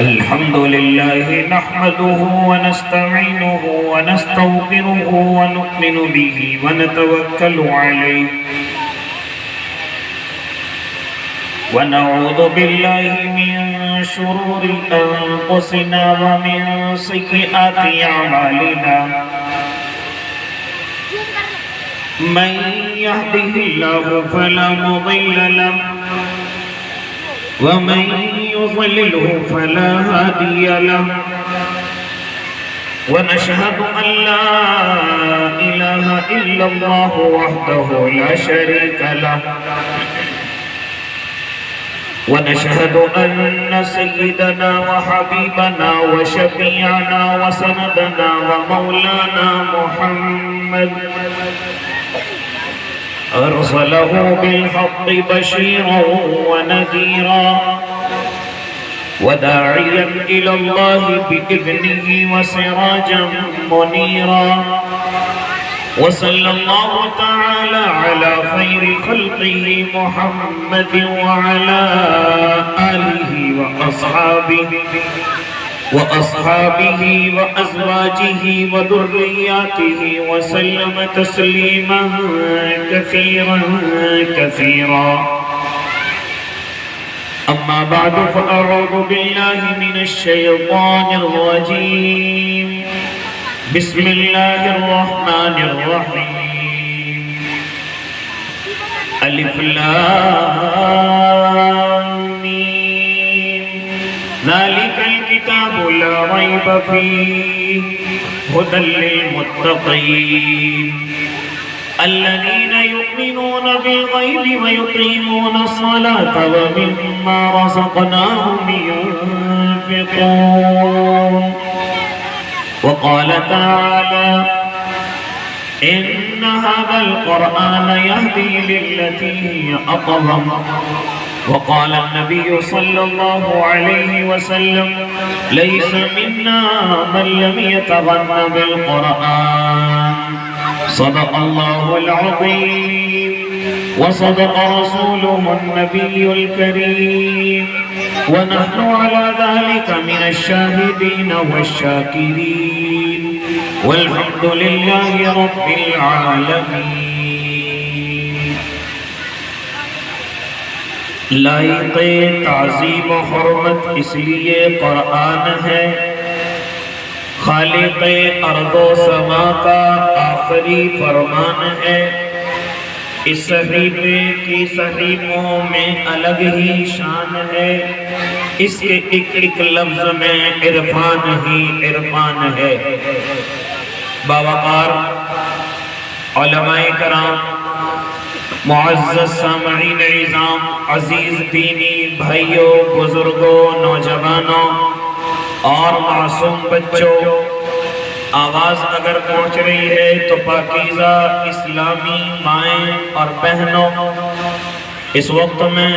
الحمد لله نحمده ونستعينه ونستغفره ونؤمن به ونتوكل عليه ونعوذ بالله من شرور أنفسنا ومن سيئات أعمالنا من يهده الله فلا مضل له ومن يضلله فلا هادي له ونشهد أن لا إله إلا الله وحده لا شريك له ونشهد أن سيدنا وحبيبنا وشفيعنا وسندنا ومولانا محمد أرسله بالحق بشيرا ونذيرا وداعيا إلى الله بإذنه وسراجا منيرا وصلى الله تعالى على خير خلقه محمد وعلى آله وأصحابه وأزواجه وذرياته وسلم تسليما كثيرا كثيرا أما بعد فأعوذ بالله من الشيطان الرجيم بسم الله الرحمن الرحيم ألف لام ميم ذلك الكتاب لا ريب فيه هدى للمتقين الذين يؤمنون بالغيب ويقيمون الصلاة ومما رزقناهم ينفقون وقال تعالى إن هذا القرآن يهدي للتي هي أقوم وقال النبي صلى الله عليه وسلم ليس منا من لم يتغن بالقرآن صدق الله العظيم وصدق رسوله النبي الكريم ونحن على ذلك من الشاهدين والشاكرين والحمد لله رب العالمين لائق تعظیم و حرمت اس لیے قرآن ہے خالق ارض و سما کا آخری فرمان ہے اس صحیفے کی صحیفوں میں الگ ہی شان ہے اس کے ایک ایک لفظ میں عرفان ہی عرفان ہے باوقار علماء کرام معزز سامعین عظام عزیز دینی بھائیوں بزرگوں نوجوانوں اور معصوم بچوں آواز اگر پہنچ رہی ہے تو پاکیزہ اسلامی مائیں اور بہنوں اس وقت میں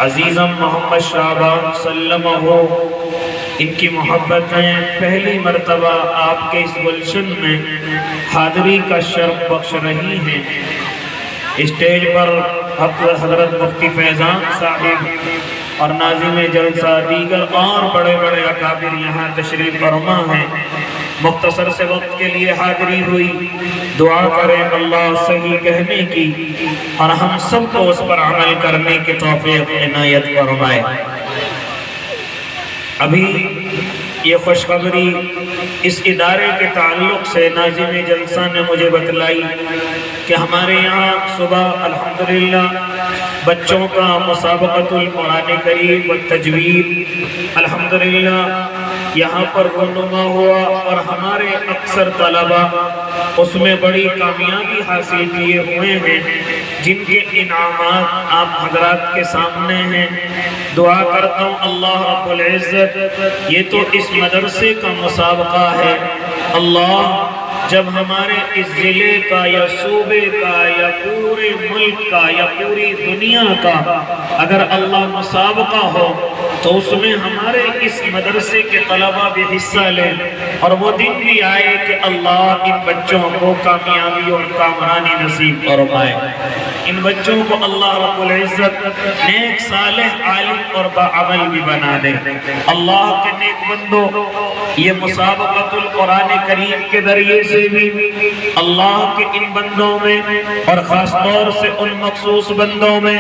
عزیزم محمد شعبان سلمہ ان کی محبتیں پہلی مرتبہ آپ کے اس گلشن میں حاضری کا شرف بخش رہی ہیں اسٹیج پر حضرت مفتی فیضان صاحب اور ناظم جلسہ دیگر اور بڑے بڑے اکابر یہاں تشریف فرما ہیں مختصر سے وقت کے لیے حاضری ہوئی دعا کریں اللہ صحیح کہنے کی اور ہم سب کو اس پر عمل کرنے کی توفیق عنایت فرمائے ابھی یہ خوشخبری اس ادارے کے تعلق سے ناظم جلسہ نے مجھے بتلائی کہ ہمارے یہاں صبح الحمدللہ بچوں کا مسابقۃ القرآن کریم و تجوید الحمدللہ یہاں پر رونما ہوا اور ہمارے اکثر طلبہ اس میں بڑی کامیابی حاصل کیے ہوئے ہیں جن کے انعامات آپ حضرات کے سامنے ہیں دعا کرتا ہوں اللہ رب العزت یہ تو اس مدرسے کا مسابقہ ہے اللہ جب ہمارے اس ضلع کا یا صوبے کا یا پورے ملک کا یا پوری دنیا کا اگر اللہ مسابقہ ہو تو اس میں ہمارے اس مدرسے کے طلبہ بھی حصہ لیں اور وہ دن بھی آئے کہ اللہ ان بچوں کو کامیابی اور کامرانی نصیب فرمائے. ان بچوں کو اللہ رب العزت نیک صالح عالم اور باعمل بھی بنا دے. اللہ کے نیک بندوں، یہ مسابقۃ القرآن کریم کے ذریعے سے بھی اللہ کے ان بندوں میں اور خاص طور سے ان مخصوص بندوں میں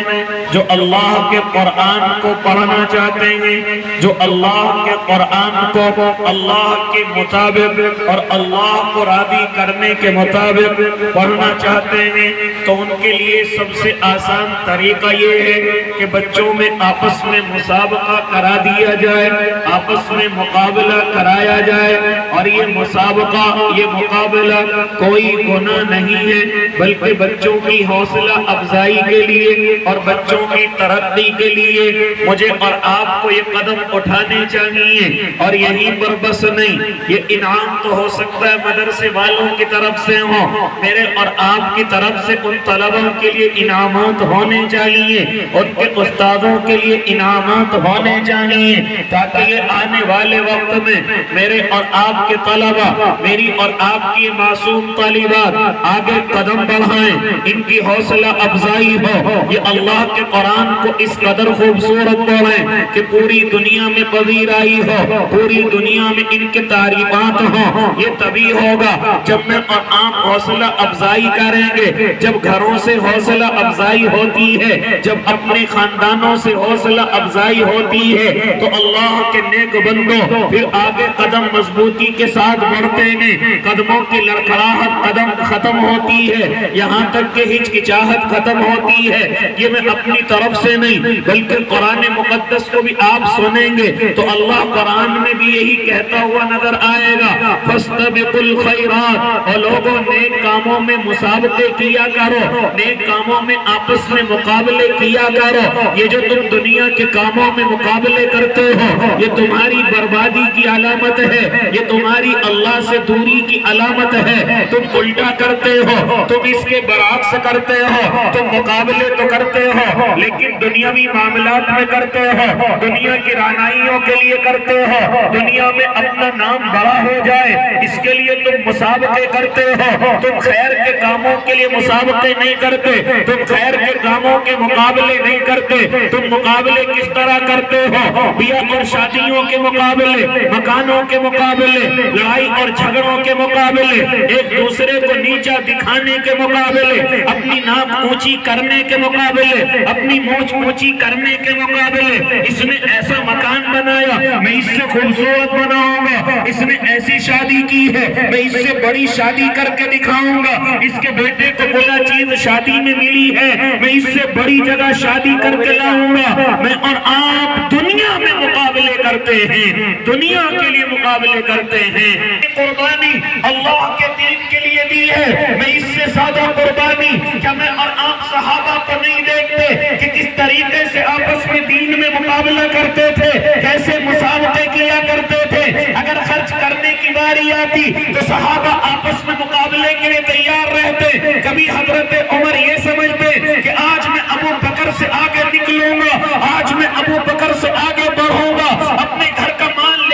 جو اللہ کے قرآن کو پڑھنا چاہتے ہیں، جو اللہ کے قرآن کو اللہ کے مطابق اور اللہ کو راضی کرنے کے مطابق پڑھنا چاہتے ہیں، تو ان کے لیے سب سے آسان طریقہ یہ ہے کہ بچوں میں آپس میں مسابقہ کرا دیا جائے، آپس میں مقابلہ کرایا جائے. اور یہ مسابقہ، یہ مقابلہ کوئی گناہ نہیں ہے، بلکہ بچوں کی حوصلہ افزائی کے لیے اور بچوں کی ترقی کے لیے مجھے اور آپ کو یہ قدم اٹھانے چاہیے. اور یہیں پر بس نہیں، یہ انعام تو ہو سکتا ہے مدرسے والوں کی طرف سے ہو، میرے اور آپ کی طرف سے ان طلباء کے لیے انعامات ہونے چاہیے، ان کے استادوں کے لیے انعامات ہونے چاہیے، تاکہ یہ آنے والے وقت میں میرے اور آپ کے طلباء، میری اور آپ کی معصوم طالبات آگے قدم بڑھائیں، ان کی حوصلہ افزائی ہو. یہ اللہ کے قرآن کو اس قدر خوبصورت پڑھیں کہ پوری دنیا میں پذیرائی ہو، پوری دنیا میں ان کے تعریفات ہوں. یہ تبھی ہوگا جب میں اور آپ حوصلہ افزائی کریں گے. جب گھروں سے حوصلہ افزائی ہوتی ہے، جب اپنے خاندانوں سے حوصلہ افزائی ہوتی ہے، تو اللہ کے نیک بندوں پھر آگے قدم مضبوطی کے ساتھ بڑھتے ہیں. قدموں کی لڑکھڑاہٹ قدم ختم ہوتی ہے، یہاں تک کہ ہچکچاہٹ ختم ہوتی ہے. یہ میں اپنی طرف سے نہیں بلکہ قرآن مقدس کو بھی آپ سنیں گے تو اللہ قرآن میں بھی یہی کہتا ہوا نظر آئے گا، فَاسْتَبِقُوا الْخَيْرَاتِ. اور لوگوں نیک کاموں میں مسابقے کیا کرو، نیک کاموں میں آپس میں مقابلے کیا کرو. یہ جو تم دنیا کے کاموں میں مقابلے کرتے ہو، یہ تمہاری بربادی کی علامت ہے، یہ تمہاری اللہ سے دوری کی علامت ہے. تم الٹا کرتے ہو، تم اس کے برعکس کرتے ہو. تم مقابلے تو کرتے ہو لیکن دنیاوی معاملات میں کرتے ہو، دنیا کی رعنائیوں کے لیے کرتے ہو، دنیا میں اپنا نام بڑا ہو جائے اس کے لیے تم مسابقے کرتے ہو. تم خیر کے کاموں کے لیے مسابقے نہیں کرتے، تم خیر کے کاموں کے مقابلے نہیں کرتے. تم مقابلے کس طرح کرتے ہو؟ بیاہ اور شادیوں کے مقابلے، مکانوں کے مقابلے، لڑائی اور جھگڑوں کے مقابلے، ایک دوسرے کو نیچا دکھانے کے مقابلے، اپنی ناک اونچی کرنے کے مقابلے، اپنی مونچھ اونچی کرنے کے مقابلے. اس نے ایسا مکان بنایا، میں اس سے خوبصورت بناؤں گا. اس نے ایسی شادی کی ہے، میں اس سے بڑی شادی کر کے دکھاؤں گا. اس کے بیٹے کو بڑا چیز شادی میں ملی ہے، میں اس سے بڑی جگہ شادی کر کے لاؤں گا. میں اور آپ دنیا میں مقابلے کرتے ہیں، دنیا کے لیے مقابلے کرتے ہیں. قربانی اللہ کے دین کے لیے دی ہے، میں اس سے زیادہ قربانی کیا میں اور آپ صحابہ کو نہیں دیکھتے کہ کس طریقے سے آپس میں دین میں مقابلہ کرتے تھے، کیسے مسابقے کیا کرتے تھے. اگر خرچ کرنے کی باری آتی تو صحابہ آپس میں مقابلے کے لیے تیار رہتے. کبھی حضرت عمر